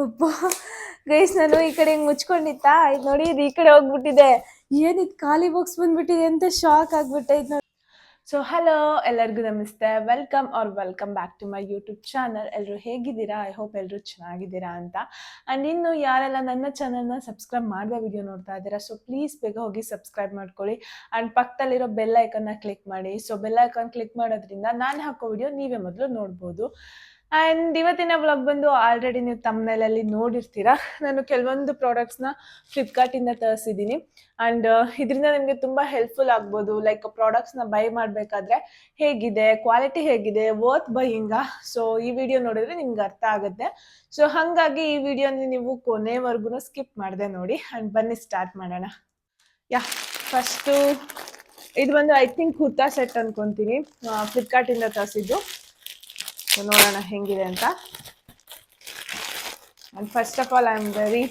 ಅಪ್ಪ ಗೈಸ್ ನಾನು ಈ ಕಡೆ ಹಿಂಗ್ ಮುಚ್ಕೊಂಡಿತ್ತಾ ಇದು ನೋಡಿ ಇದು ಈ ಕಡೆ ಹೋಗ್ಬಿಟ್ಟಿದೆ. ಏನಿದ್ ಖಾಲಿ ಬಾಕ್ಸ್ ಬಂದ್ಬಿಟ್ಟಿದೆ ಅಂತ ಶಾಕ್ ಆಗ್ಬಿಟ್ಟೆ ಇದು. ಸೊ ಹಲೋ, ಎಲ್ಲರಿಗೂ ನಮಸ್ತೆ. Welcome back to my YouTube channel. ಎಲ್ಲರೂ ಹೇಗಿದ್ದೀರಾ? ಐ ಹೋಪ್ ಎಲ್ಲರೂ ಚೆನ್ನಾಗಿದ್ದೀರಾ ಅಂತ. ಆ್ಯಂಡ್ ಇನ್ನು ಯಾರೆಲ್ಲ ನನ್ನ ಚಾನಲ್ನ ಸಬ್ಸ್ಕ್ರೈಬ್ ಮಾಡಿದ ವಿಡಿಯೋ ನೋಡ್ತಾ ಇದ್ದೀರಾ, ಸೊ ಪ್ಲೀಸ್ ಬೇಗ ಹೋಗಿ ಸಬ್ಸ್ಕ್ರೈಬ್ ಮಾಡ್ಕೊಳ್ಳಿ. ಆ್ಯಂಡ್ ಪಕ್ಕದಲ್ಲಿರೋ ಬೆಲ್ ಐಕನ್ನ ಕ್ಲಿಕ್ ಮಾಡಿ. ಸೊ ಬೆಲ್ ಐಕಾನ್ ಕ್ಲಿಕ್ ಮಾಡೋದ್ರಿಂದ ನಾನು ಹಾಕೋ ವಿಡಿಯೋ ನೀವೇ ಮೊದಲು ನೋಡ್ಬೋದು. ಆ್ಯಂಡ್ ಇವತ್ತಿನ ವ್ಲಾಗ್ ಬಂದು ಆಲ್ರೆಡಿ ನೀವು ತಮ್ಮನೇಲಲ್ಲಿ ನೋಡಿರ್ತೀರಾ. ನಾನು ಕೆಲವೊಂದು ಪ್ರಾಡಕ್ಟ್ಸ್ನ ಫ್ಲಿಪ್ಕಾರ್ಟಿಂದ ತರಿಸಿದ್ದೀನಿ. ಆ್ಯಂಡ್ ಇದರಿಂದ ನಿಮಗೆ ತುಂಬ ಹೆಲ್ಪ್ಫುಲ್ ಆಗ್ಬೋದು. ಲೈಕ್ ಪ್ರಾಡಕ್ಟ್ಸ್ನ ಬೈ ಮಾಡಬೇಕಾದ್ರೆ ಹೇಗಿದೆ, ಕ್ವಾಲಿಟಿ ಹೇಗಿದೆ, ವರ್ತ್ ಬೈಯಿಂಗಾ. ಸೊ ಈ ವಿಡಿಯೋ ನೋಡಿದ್ರೆ ನಿಮ್ಗೆ ಅರ್ಥ ಆಗುತ್ತೆ. ಸೊ ಹಾಗಾಗಿ ಈ ವಿಡಿಯೋನ ನೀವು ಕೊನೆವರೆಗೂ ಸ್ಕಿಪ್ ಮಾಡದೆ ನೋಡಿ. ಆ್ಯಂಡ್ ಬನ್ನಿ ಸ್ಟಾರ್ಟ್ ಮಾಡೋಣ. ಫಸ್ಟು ಇದು ಬಂದು ಐ ಥಿಂಕ್ ಕುರ್ತಾ ಸೆಟ್ ಅನ್ಕೊತೀನಿ, ಫ್ಲಿಪ್ಕಾರ್ಟಿಂದ ತರಿಸಿದ್ದು. ನೋಡೋಣ ಹೆಂಗಿದೆ ಅಂತ. And first of all I am very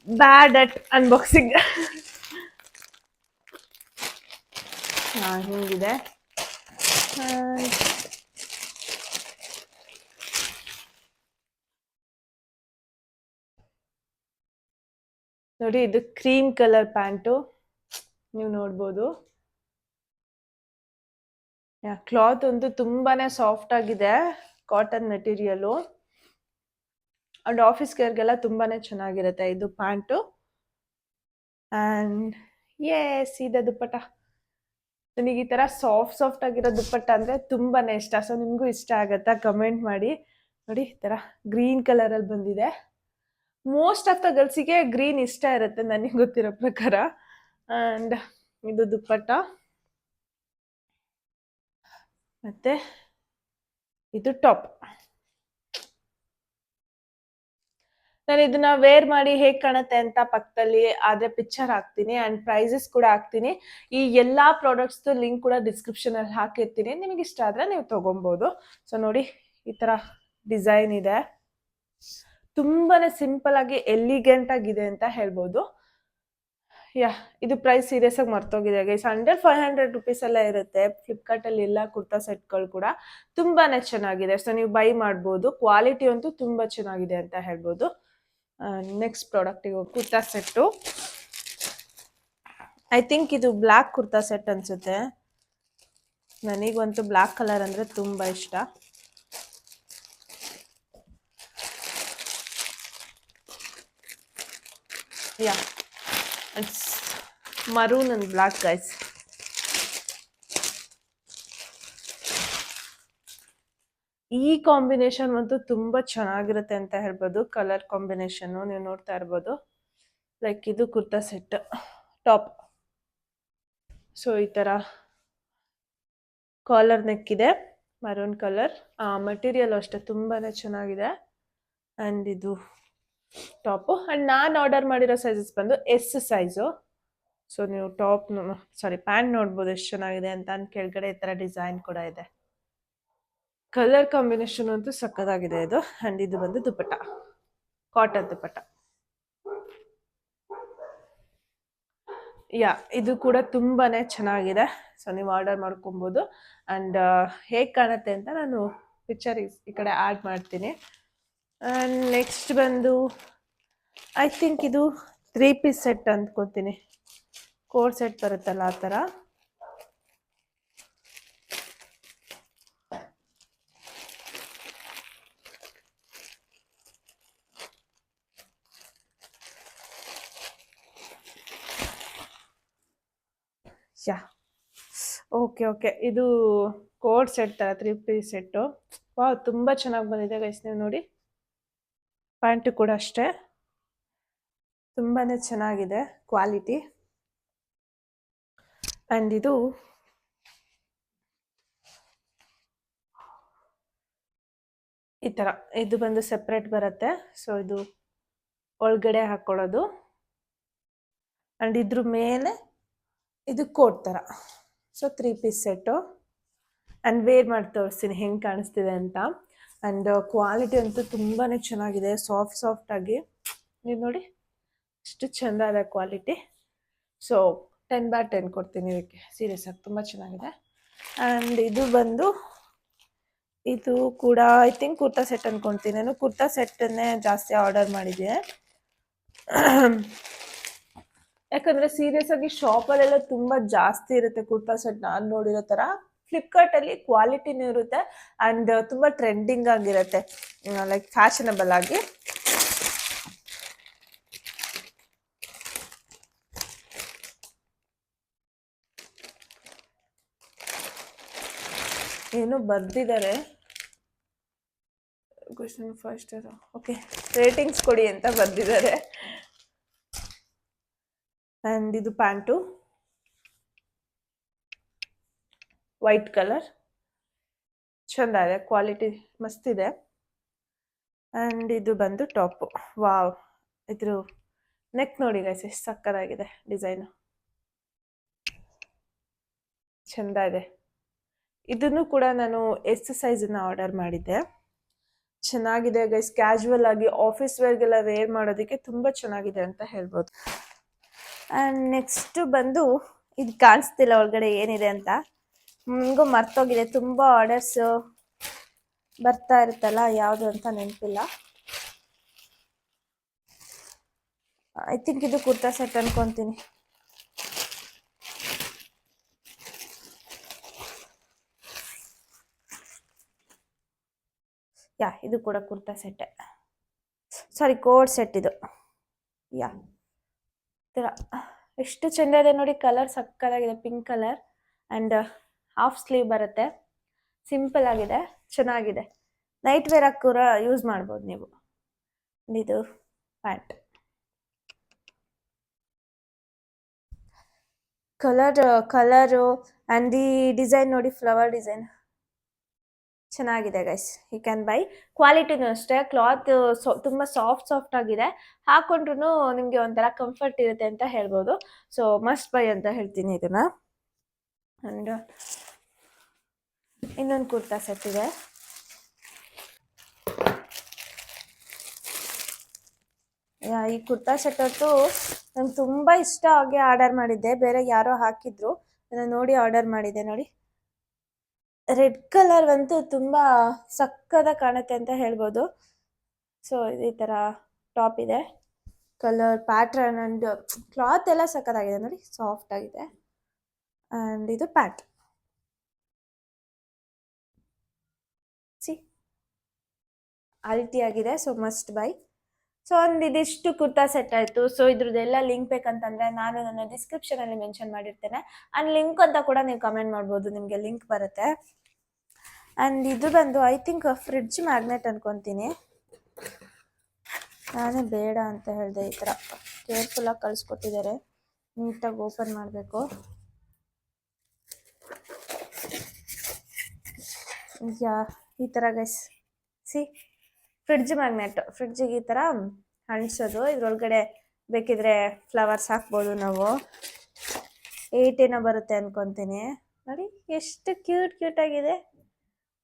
bad at unboxing. ಹಿಂಗಿದೆ. ನೋಡಿ, ಇದು ಕ್ರೀಮ್ ಕಲರ್ ಪ್ಯಾಂಟು, ನೀವು ನೋಡ್ಬೋದು. ಕ್ಲಾತ್ ಅಂತೂ ತುಂಬಾನೇ ಸಾಫ್ಟ್ ಆಗಿದೆ, ಕಾಟನ್ ಮೆಟೀರಿಯಲು. ಅಂಡ್ ಆಫೀಸ್ ವೇರ್ಗೆಲ್ಲ ತುಂಬಾನೇ ಚೆನ್ನಾಗಿರುತ್ತೆ ಇದು ಪ್ಯಾಂಟು. ಆ್ಯಂಡ್ ಸೀದಾ ದುಪ್ಪಟ್ಟ. ನನಗೆ ಈ ಥರ ಸಾಫ್ಟ್ ಆಗಿರೋ ದುಪ್ಪಟ್ಟ ಅಂದರೆ ತುಂಬಾನೇ ಇಷ್ಟ. ಸೊ ನಿಮಗೂ ಇಷ್ಟ ಆಗುತ್ತಾ ಕಮೆಂಟ್ ಮಾಡಿ. ನೋಡಿ, ಈ ಥರ ಗ್ರೀನ್ ಕಲರಲ್ಲಿ ಬಂದಿದೆ. ಮೋಸ್ಟ್ ಆಫ್ ದ ಗರ್ಲ್ಸಿಗೆ ಗ್ರೀನ್ ಇಷ್ಟ ಇರುತ್ತೆ ನನಗೆ ಗೊತ್ತಿರೋ ಪ್ರಕಾರ. ಆ್ಯಂಡ್ ಇದು ದುಪ್ಪಟ್ಟ, ಮತ್ತೆ ಇದು ಟಾಪ್. ನಾನು ಇದನ್ನ ವೇರ್ ಮಾಡಿ ಹೇಗೆ ಕಾಣುತ್ತೆ ಅಂತ ಪಕ್ಕದಲ್ಲಿ ಆದ್ರೆ ಪಿಕ್ಚರ್ ಹಾಕ್ತೀನಿ. ಆ್ಯಂಡ್ ಪ್ರೈಸಸ್ ಕೂಡ ಹಾಕ್ತೀನಿ. ಈ ಎಲ್ಲ ಪ್ರಾಡಕ್ಟ್ಸ್ದು ಲಿಂಕ್ ಕೂಡ ಡಿಸ್ಕ್ರಿಪ್ಷನಲ್ಲಿ ಹಾಕಿರ್ತೀನಿ. ನಿಮಗೆ ಇಷ್ಟ ಆದರೆ ನೀವು ತೊಗೊಬೋದು. ಸೊ ನೋಡಿ, ಈ ಥರ ಡಿಸೈನ್ ಇದೆ. ತುಂಬಾನೇ ಸಿಂಪಲ್ ಆಗಿ ಎಲಿಗೆಂಟ್ ಆಗಿದೆ ಅಂತ ಹೇಳ್ಬೋದು. ಇದು ಪ್ರೈಸ್ ಸೀರಿಯಸ್ ಆಗಿ ಮರ್ತೋಗಿದೆ ಗೈಸ್. 500 rupees ಎಲ್ಲ ಇರುತ್ತೆ ಫ್ಲಿಪ್ಕಾರ್ಟಲ್ಲಿ ಎಲ್ಲ ಕುರ್ತಾ ಸೆಟ್ಗಳು ಕೂಡ. ತುಂಬಾನೇ ಚೆನ್ನಾಗಿದೆ. ಸೊ ನೀವು ಬೈ ಮಾಡ್ಬೋದು. ಕ್ವಾಲಿಟಿ ಅಂತೂ ತುಂಬ ಚೆನ್ನಾಗಿದೆ ಅಂತ ಹೇಳ್ಬೋದು. ನೆಕ್ಸ್ಟ್ ಪ್ರಾಡಕ್ಟಿಗೆ ಕುರ್ತಾ ಸೆಟ್ಟು. ಐ ಥಿಂಕ್ ಇದು ಬ್ಲ್ಯಾಕ್ ಕುರ್ತಾ ಸೆಟ್ ಅನ್ಸುತ್ತೆ. ನನಗಂತೂ ಬ್ಲ್ಯಾಕ್ ಕಲರ್ ಅಂದರೆ ತುಂಬ ಇಷ್ಟ. It's maroon and black guys. ಈ ಕಾಂಬಿನೇಷನ್ ಅಂತೂ ತುಂಬ ಚೆನ್ನಾಗಿರುತ್ತೆ ಅಂತ ಹೇಳ್ಬೋದು. ಕಲರ್ ಕಾಂಬಿನೇಷನ್ನು ನೀವು ನೋಡ್ತಾ ಇರ್ಬೋದು. ಲೈಕ್ ಇದು ಕುರ್ತಾ ಸೆಟ್ ಟಾಪ್. ಸೊ ಈ ಥರ ಕಾಲರ್ ನೆಕ್ ಇದೆ, ಮರೂನ್ ಕಲರ್. ಮಟೀರಿಯಲ್ ಅಷ್ಟೇ ತುಂಬಾ ಚೆನ್ನಾಗಿದೆ. ಆ್ಯಂಡ್ ಇದು ಟಾಪು. ಆ್ಯಂಡ್ ನಾನು ಆರ್ಡರ್ ಮಾಡಿರೋ ಸೈಜಸ್ ಬಂದು ಎಸ್ ಸೈಜು. ಸೊ ನೀವು ಪ್ಯಾಂಟ್ ನೋಡ್ಬೋದು ಎಷ್ಟು ಚೆನ್ನಾಗಿದೆ ಅಂತ. ಕೆಳಗಡೆ ಈ ಥರ ಡಿಸೈನ್ ಕೂಡ ಇದೆ. ಕಲರ್ ಕಾಂಬಿನೇಷನ್ ಅಂತೂ ಸಕ್ಕತ್ತಾಗಿದೆ ಇದು. ಆ್ಯಂಡ್ ಇದು ಬಂದು ದುಪ್ಪಟ್ಟ, ಕಾಟನ್ ದುಪ್ಪಟ್ಟ. ಇದು ಕೂಡ ತುಂಬಾನೇ ಚೆನ್ನಾಗಿದೆ. ಸೊ ನೀವು ಆರ್ಡರ್ ಮಾಡ್ಕೊಬೋದು. ಆ್ಯಂಡ್ ಹೇಗೆ ಕಾಣುತ್ತೆ ಅಂತ ನಾನು ಪಿಕ್ಚರ್ ಈ ಕಡೆ ಆ್ಯಡ್ ಮಾಡ್ತೀನಿ. ಆ್ಯಂಡ್ ನೆಕ್ಸ್ಟ್ ಬಂದು ಐ ಥಿಂಕ್ ಇದು 3 ಪೀಸ್ ಸೆಟ್ ಅಂದ್ಕೊತೀನಿ. ಕೋಟ್ ಸೆಟ್ ಬರುತ್ತಲ್ಲ ಆ ಥರ. ಓಕೆ ಇದು ಕೋಟ್ ಸೆಟ್ ಥರ 3 ಪೀಸ್ ಸೆಟ್ಟು. ತುಂಬ ಚೆನ್ನಾಗಿ ಬಂದಿದೆ ಗೈಸ್. ನೀವು ನೋಡಿ, ಪ್ಯಾಂಟು ಕೂಡ ಅಷ್ಟೇ ತುಂಬಾ ಚೆನ್ನಾಗಿದೆ ಕ್ವಾಲಿಟಿ. ಆ್ಯಂಡ್ ಇದು ಈ ಥರ ಇದು ಬಂದು ಸೆಪ್ರೇಟ್ ಬರುತ್ತೆ. ಸೊ ಇದು ಒಳಗಡೆ ಹಾಕ್ಕೊಳ್ಳೋದು. ಆ್ಯಂಡ್ ಇದ್ರ ಮೇಲೆ ಇದು ಕೋಟ್ ಥರ. So 3 piece set. And wear ಮಾಡಿ ತೋರಿಸ್ತೀನಿ ಹೆಂಗೆ ಕಾಣಿಸ್ತಿದೆ ಅಂತ. ಆ್ಯಂಡ್ ಕ್ವಾಲಿಟಿ ಅಂತೂ ತುಂಬಾ ಚೆನ್ನಾಗಿದೆ, ಸಾಫ್ಟಾಗಿ. ನೀವು ನೋಡಿ ಎಷ್ಟು ಚೆಂದ ಇದೆ ಕ್ವಾಲಿಟಿ. ಸೊ 10/10 ಕೊಡ್ತೀನಿ ಇದಕ್ಕೆ. ಸೀರಿಯಸ್ ಆಗಿ ತುಂಬ ಚೆನ್ನಾಗಿದೆ. ಆ್ಯಂಡ್ ಇದು ಬಂದು ಇದು ಕೂಡ ಐ ಥಿಂಕ್ ಕುರ್ತಾ ಸೆಟ್ ಅನ್ಕೊಂತೀನಿ. ನಾನು ಕುರ್ತಾ ಸೆಟ್ಟನ್ನೇ ಜಾಸ್ತಿ ಆರ್ಡರ್ ಮಾಡಿದ್ದೆ. ಯಾಕಂದ್ರೆ ಸೀರಿಯಸ್ ಆಗಿ ಶಾಪಲ್ಲೆಲ್ಲ ತುಂಬಾ ಜಾಸ್ತಿ ಇರುತ್ತೆ ಕುರ್ತಾ ಸೆಟ್. ನಾನು ನೋಡಿರೋ ತರ ಫ್ಲಿಪ್ಕಾರ್ಟ್ ಅಲ್ಲಿ ಕ್ವಾಲಿಟಿನೂ ಇರುತ್ತೆ ಅಂಡ್ ತುಂಬಾ ಟ್ರೆಂಡಿಂಗ್ ಆಗಿರುತ್ತೆ, ಲೈಕ್ ಫ್ಯಾಷನಬಲ್ ಆಗಿ. ಏನೋ ಬರ್ದಿದ್ದಾರೆ, ಕ್ವಶನ್ ಫಸ್ಟ್ ಓಕೆ ರೇಟಿಂಗ್ಸ್ ಕೊಡಿ ಅಂತ ಬರ್ದಿದ್ದಾರೆ. ಆ್ಯಂಡ್ ಇದು ಪ್ಯಾಂಟು ವೈಟ್ ಕಲರ್, ಚಂದ ಇದೆ, ಕ್ವಾಲಿಟಿ ಮಸ್ತ್ ಇದೆ. ಆ್ಯಂಡ್ ಇದು ಬಂದು ಟಾಪು. ವಾವ್, ಇದ್ರ ನೆಕ್ ನೋಡಿ ಗೈಸ್ ಎಷ್ಟು ಸಕ್ಕತ್ತಾಗಿದೆ, ಡಿಸೈನು ಚಂದ ಇದೆ. ಇದನ್ನು ಕೂಡ ನಾನು ಎಸ್ ಸೈಜನ್ನ ಆರ್ಡರ್ ಮಾಡಿದ್ದೆ. ಚೆನ್ನಾಗಿದೆ ಗೈಸ್, ಕ್ಯಾಶುವಲ್ ಆಗಿ ಆಫೀಸ್ ವೇರ್ಗೆಲ್ಲ ವೇರ್ ಮಾಡೋದಕ್ಕೆ ತುಂಬ ಚೆನ್ನಾಗಿದೆ ಅಂತ ಹೇಳ್ಬೋದು. ಆ್ಯಂಡ್ ನೆಕ್ಸ್ಟ್ ಬಂದು ಇದು ಕಾಣಿಸ್ತಿಲ್ಲ ಒಳಗಡೆ ಏನಿದೆ ಅಂತ, ನಿಮಗೂ ಮರ್ತೋಗಿದೆ. ತುಂಬ ಆರ್ಡರ್ಸ್ ಬರ್ತಾ ಇರುತ್ತಲ್ಲ, ಯಾವುದು ಅಂತ ನೆನಪಿಲ್ಲ. ಐ ಥಿಂಕ್ ಇದು ಕುರ್ತಾ ಸೆಟ್ ಅನ್ಕೊತೀನಿ. ಯಾ, ಇದು ಕೂಡ ಕುರ್ತಾ ಸೆಟ್ಟೆ, ಸಾರಿ ಕೋಟ್ ಸೆಟ್ ಇದು. ಯಾ, ಎಷ್ಟು ಚೆಂದ ಇದೆ ನೋಡಿ, ಕಲರ್ ಸಕ್ಕತ್ತಾಗಿದೆ, pink colour. And half sleeve ಬರುತ್ತೆ, ಸಿಂಪಲ್ ಆಗಿದೆ, ಚೆನ್ನಾಗಿದೆ. ನೈಟ್ ವೇರ್ ಆಗಿ ಕೂಡ ಯೂಸ್ ಮಾಡ್ಬೋದು ನೀವು. ಇದು ಪ್ಯಾಂಟ್, ಕಲರು ಆ್ಯಂಡ್ ಈ ಡಿಸೈನ್ ನೋಡಿ, ಫ್ಲವರ್ ಡಿಸೈನ್ ಚೆನ್ನಾಗಿದೆ ಗೈಸ್, ಯು ಕ್ಯಾನ್ ಬೈ. ಕ್ವಾಲಿಟಿನೂ ಅಷ್ಟೇ, ಕ್ಲಾತ್ ತುಂಬ ಸಾಫ್ಟ್ ಆಗಿದೆ, ಹಾಕೊಂಡ್ರು ನಿಮಗೆ ಒಂಥರ ಕಂಫರ್ಟ್ ಇರುತ್ತೆ ಅಂತ ಹೇಳ್ಬೋದು. ಸೊ ಮಸ್ಟ್ ಬೈ ಅಂತ ಹೇಳ್ತೀನಿ ಇದನ್ನ. ಆ್ಯಂಡ್ ಇನ್ನೊಂದು ಕುರ್ತಾ ಸೆಟ್ ಇದೆ. ಈ ಕುರ್ತಾ ಸೆಟ್ ಅಂತೂ ನಂಗೆ ತುಂಬ ಇಷ್ಟ ಆಗಿ ಆರ್ಡರ್ ಮಾಡಿದ್ದೆ. ಬೇರೆ ಯಾರೋ ಹಾಕಿದ್ರು, ಅದನ್ನು ನೋಡಿ ಆರ್ಡರ್ ಮಾಡಿದ್ದೆ. ನೋಡಿ, ರೆಡ್ ಕಲರ್ ಅಂತೂ ತುಂಬ ಸಕ್ಕತ್ತಾಗಿ ಕಾಣುತ್ತೆ ಅಂತ ಹೇಳ್ಬೋದು. ಸೊ ಈ ಥರ ಟಾಪ್ ಇದೆ, ಕಲರ್ ಪ್ಯಾಟ್ರನ್ ಆ್ಯಂಡ್ ಕ್ಲಾತ್ ಎಲ್ಲ ಸಕ್ಕತ್ತಾಗಿದೆ ನೋಡಿ, ಸಾಫ್ಟ್ ಆಗಿದೆ. ಆ್ಯಂಡ್ ಇದು ಪ್ಯಾಂಟ್, ಸಿ ಅಲ್ಟಿ ಆಗಿದೆ. So must by. ಸೊ ಒಂದು ಇದಿಷ್ಟು ಕುರ್ತಾ ಸೆಟ್ ಆಯಿತು. ಸೊ ಇದ್ರದ್ದೆಲ್ಲ ಲಿಂಕ್ ಬೇಕಂತಂದರೆ ನಾನು ನನ್ನ ಡಿಸ್ಕ್ರಿಪ್ಷನಲ್ಲಿ ಮೆನ್ಷನ್ ಮಾಡಿರ್ತೇನೆ. ಆ್ಯಂಡ್ ಲಿಂಕ್ ಅಂತ ಕೂಡ ನೀವು ಕಮೆಂಟ್ ಮಾಡ್ಬೋದು, ನಿಮಗೆ ಲಿಂಕ್ ಬರುತ್ತೆ. ಆ್ಯಂಡ್ ಇದು ಬಂದು ಐ ಥಿಂಕ್ ಫ್ರಿಡ್ಜ್ ಮ್ಯಾಗ್ನೆಟ್ ಅನ್ಕೊತೀನಿ. ನಾನೇ ಬೇಡ ಅಂತ ಹೇಳಿದೆ. ಈ ಥರ ಕೇರ್ಫುಲ್ಲಾಗಿ ಕಳಿಸ್ಕೊಟ್ಟಿದ್ದಾರೆ, ನೀಟಾಗಿ ಓಪನ್ ಮಾಡಬೇಕು. ಈ ಥರ ಗೈಸ್, ಸಿ ಫ್ರಿಡ್ಜ್ ಮ್ಯಾಗ್ನೆಟ್, ಫ್ರಿಡ್ಜಿಗೆ ಈ ಥರ ಅಂಟಿಸೋದು. ಇದ್ರೊಳಗಡೆ ಬೇಕಿದ್ರೆ ಫ್ಲವರ್ಸ್ ಹಾಕ್ಬೋದು ನಾವು. 8 ಏನೋ ಬರುತ್ತೆ ಅನ್ಕೊತೀನಿ. ನೋಡಿ ಎಷ್ಟು ಕ್ಯೂಟ್ ಆಗಿದೆ,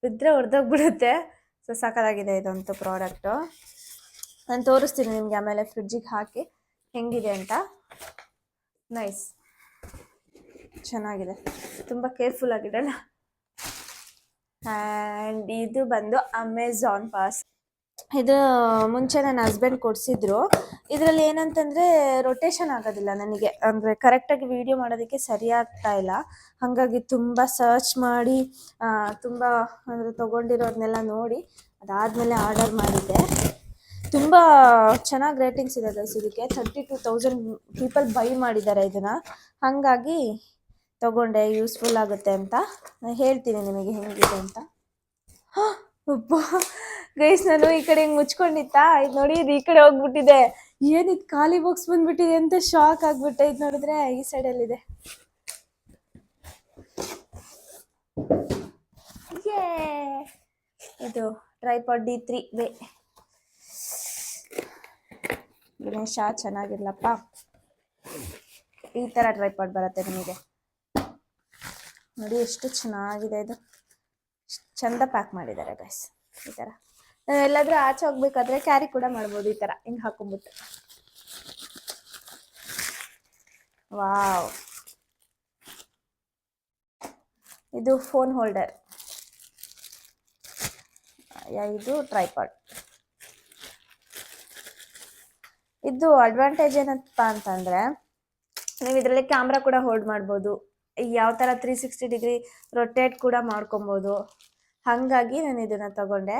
ಬಿದ್ದರೆ ಹೊಡೆದೋಗ್ಬಿಡುತ್ತೆ. ಸೊ ಸಾಕಾಗಿದೆ ಇದಂತೂ ಪ್ರಾಡಕ್ಟು. ನಾನು ತೋರಿಸ್ತೀನಿ ನಿಮಗೆ ಆಮೇಲೆ ಫ್ರಿಡ್ಜಿಗೆ ಹಾಕಿ ಹೆಂಗಿದೆ ಅಂತ. ನೈಸ್, ಚೆನ್ನಾಗಿದೆ, ತುಂಬ ಕೇರ್ಫುಲ್ ಆಗಿದೆಲ್ಲ. ಆ್ಯಂಡ್ ಇದು ಬಂದು ಅಮೆಝಾನ್ ಪಾಸ್. ಇದು ಮುಂಚೆ ನನ್ನ ಹಸ್ಬೆಂಡ್ ಕೊಡಿಸಿದ್ರು. ಇದರಲ್ಲಿ ಏನಂತಂದರೆ ರೊಟೇಷನ್ ಆಗೋದಿಲ್ಲ ನನಗೆ, ಅಂದರೆ ಕರೆಕ್ಟಾಗಿ ವೀಡಿಯೋ ಮಾಡೋದಕ್ಕೆ ಸರಿ ಆಗ್ತಾ ಇಲ್ಲ. ಹಾಗಾಗಿ ತುಂಬ ಸರ್ಚ್ ಮಾಡಿ ತುಂಬ ಅಂದರೆ ತೊಗೊಂಡಿರೋದನ್ನೆಲ್ಲ ನೋಡಿ ಅದಾದಮೇಲೆ ಆರ್ಡರ್ ಮಾಡಿದ್ದೆ. ತುಂಬ ಚೆನ್ನಾಗಿ ರೇಟಿಂಗ್ಸ್ ಇದೆ ಗೈಸ್ ಇದಕ್ಕೆ. 32,000 ಪೀಪಲ್ ಬೈ ಮಾಡಿದ್ದಾರೆ ಇದನ್ನು. ಹಾಗಾಗಿ ತೊಗೊಂಡೆ, ಯೂಸ್ಫುಲ್ ಆಗುತ್ತೆ ಅಂತ. ನಾನು ಹೇಳ್ತೀನಿ ನಿಮಗೆ ಹೆಂಗಿದೆ ಅಂತ. ಒಬ್ಬ ಗೈಸ್, ನಾನು ಈ ಕಡೆ ಹಿಂಗೆ ಮುಚ್ಕೊಂಡಿತ್ತಾ, ಇದು ನೋಡಿ ಇದು ಈ ಕಡೆ ಹೋಗ್ಬಿಟ್ಟಿದೆ. ಏನಿದು ಖಾಲಿ ಬಾಕ್ಸ್ ಬಂದ್ಬಿಟ್ಟಿದೆ ಅಂತ ಶಾಕ್ ಆಗ್ಬಿಟ್ಟೆ. ಇದು ನೋಡಿದ್ರೆ ಈ ಸೈಡಲ್ಲಿದೆ. ಇದು ಟ್ರೈಪಾಡ್ D3 ವೇ. ಗಣೇಶ ಚೆನ್ನಾಗಿರ್ಲಪ್ಪ. ಈ ಥರ ಟ್ರೈಪಾಡ್ ಬರುತ್ತೆ ನಿಮಗೆ. ನೋಡಿ ಎಷ್ಟು ಚೆನ್ನಾಗಿದೆ, ಇದು ಚಂದ ಪ್ಯಾಕ್ ಮಾಡಿದ್ದಾರೆ ಗೈಸ್. ಈ ಥರ ಎಲ್ಲಾದರೂ ಆಚೆ ಹೋಗ್ಬೇಕಾದ್ರೆ ಕ್ಯಾರಿ ಕೂಡ ಮಾಡ್ಬೋದು, ಈ ಥರ ಹಿಂಗೆ ಹಾಕೊಂಡ್ಬಿಟ್ಟು. ವಾವ್, ಇದು ಫೋನ್ ಹೋಲ್ಡರ್. ಇದು ಟ್ರೈಪಾಡ್. ಇದು ಅಡ್ವಾಂಟೇಜ್ ಏನಪ್ಪ ಅಂತಂದರೆ ನೀವು ಇದರಲ್ಲಿ ಕ್ಯಾಮ್ರಾ ಕೂಡ ಹೋಲ್ಡ್ ಮಾಡ್ಬೋದು, ಯಾವ ಥರ 360 ಡಿಗ್ರಿ ರೊಟೇಟ್ ಕೂಡ ಮಾಡ್ಕೊಬೋದು. ಹಾಗಾಗಿ ನಾನು ಇದನ್ನು ತಗೊಂಡೆ.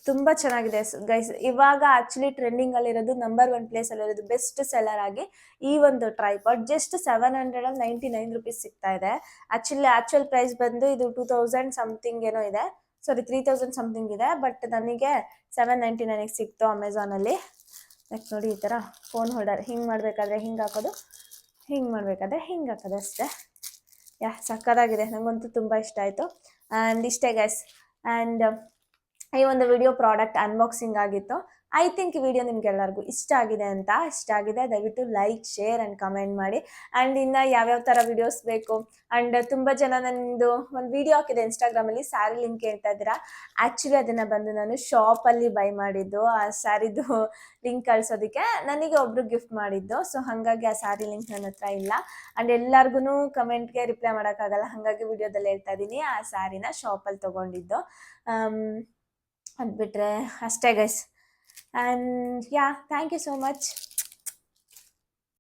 ತುಂಬ ಚೆನ್ನಾಗಿದೆ ಗೈಸ್. ಇವಾಗ ಆ್ಯಕ್ಚುಲಿ ಟ್ರೆಂಡಿಂಗಲ್ಲಿರೋದು ನಂಬರ್ 1 ಪ್ಲೇಸಲ್ಲಿರೋದು ಬೆಸ್ಟ್ ಸೆಲ್ಲರ್ ಆಗಿ ಈ ಒಂದು ಟ್ರೈಪಾಡ್ ಜಸ್ಟ್ 799 ರುಪೀಸ್ ಸಿಗ್ತಾ ಇದೆ. ಆ್ಯಕ್ಚುಲ್ ಪ್ರೈಸ್ ಬಂದು ಇದು 2000 ಸಮಥಿಂಗ್ ಏನೋ ಇದೆ, ಸಾರಿ 3000 ಸಮಥಿಂಗ್ ಇದೆ. ಬಟ್ ನನಗೆ 799ಗೆ ಸಿಕ್ತು ಅಮೆಝಾನಲ್ಲಿ. ಲೈಕ್ ನೋಡಿ, ಈ ಥರ ಫೋನ್ ಹೋಲ್ಡರ್ ಹಿಂಗೆ ಮಾಡಬೇಕಾದ್ರೆ ಹಿಂಗೆ ಹಾಕೋದು, ಹಿಂಗೆ ಮಾಡಬೇಕಾದ್ರೆ ಹಿಂಗೆ ಹಾಕೋದು ಅಷ್ಟೇ. ಸಕ್ಕತ್ತಾಗಿದೆ, ನನಗಂತೂ ತುಂಬ ಇಷ್ಟ ಆಯಿತು. ಆ್ಯಂಡ್ ಇಷ್ಟೇ ಗೈಸ್. ಆ್ಯಂಡ್ ಈ ಒಂದು ವಿಡಿಯೋ ಪ್ರಾಡಕ್ಟ್ ಅನ್ಬಾಕ್ಸಿಂಗ್ ಆಗಿತ್ತು. ಐ ಥಿಂಕ್ ಈ ವಿಡಿಯೋ ನಿಮ್ಗೆಲ್ಲರಿಗೂ ಇಷ್ಟ ಆಗಿದೆ. ದಯವಿಟ್ಟು ಲೈಕ್, ಶೇರ್ ಆ್ಯಂಡ್ ಕಮೆಂಟ್ ಮಾಡಿ. ಆ್ಯಂಡ್ ಇನ್ನು ಯಾವ್ಯಾವ ಥರ ವಿಡಿಯೋಸ್ ಬೇಕು. ಆ್ಯಂಡ್ ತುಂಬ ಜನ ನನ್ನದು ಒಂದು ವಿಡಿಯೋ ಹಾಕಿದೆ ಇನ್ಸ್ಟಾಗ್ರಾಮಲ್ಲಿ, ಸ್ಯಾರಿ ಲಿಂಕ್ ಹೇಳ್ತಾ ಇದ್ದೀರಾ. ಆ್ಯಕ್ಚುಲಿ ಅದನ್ನು ಬಂದು ನಾನು ಶಾಪಲ್ಲಿ ಬೈ ಮಾಡಿದ್ದು. ಆ ಸ್ಯಾರಿದು ಲಿಂಕ್ ಕಳಿಸೋದಕ್ಕೆ ನನಗೆ ಒಬ್ಬರು ಗಿಫ್ಟ್ ಮಾಡಿದ್ದು. ಸೊ ಹಾಗಾಗಿ ಆ ಸ್ಯಾರಿ ಲಿಂಕ್ ನನ್ನ ಹತ್ರ ಇಲ್ಲ. ಆ್ಯಂಡ್ ಎಲ್ಲರಿಗೂ ಕಮೆಂಟ್ಗೆ ರಿಪ್ಲೈ ಮಾಡೋಕ್ಕಾಗಲ್ಲ, ಹಾಗಾಗಿ ವಿಡಿಯೋದಲ್ಲಿ ಹೇಳ್ತಾ ಇದ್ದೀನಿ ಆ ಸ್ಯಾರಿನ ಶಾಪಲ್ಲಿ ತೊಗೊಂಡಿದ್ದು. ಅದು ಬಿಟ್ಟರೆ ಅಷ್ಟೇ guys. And thank you so much.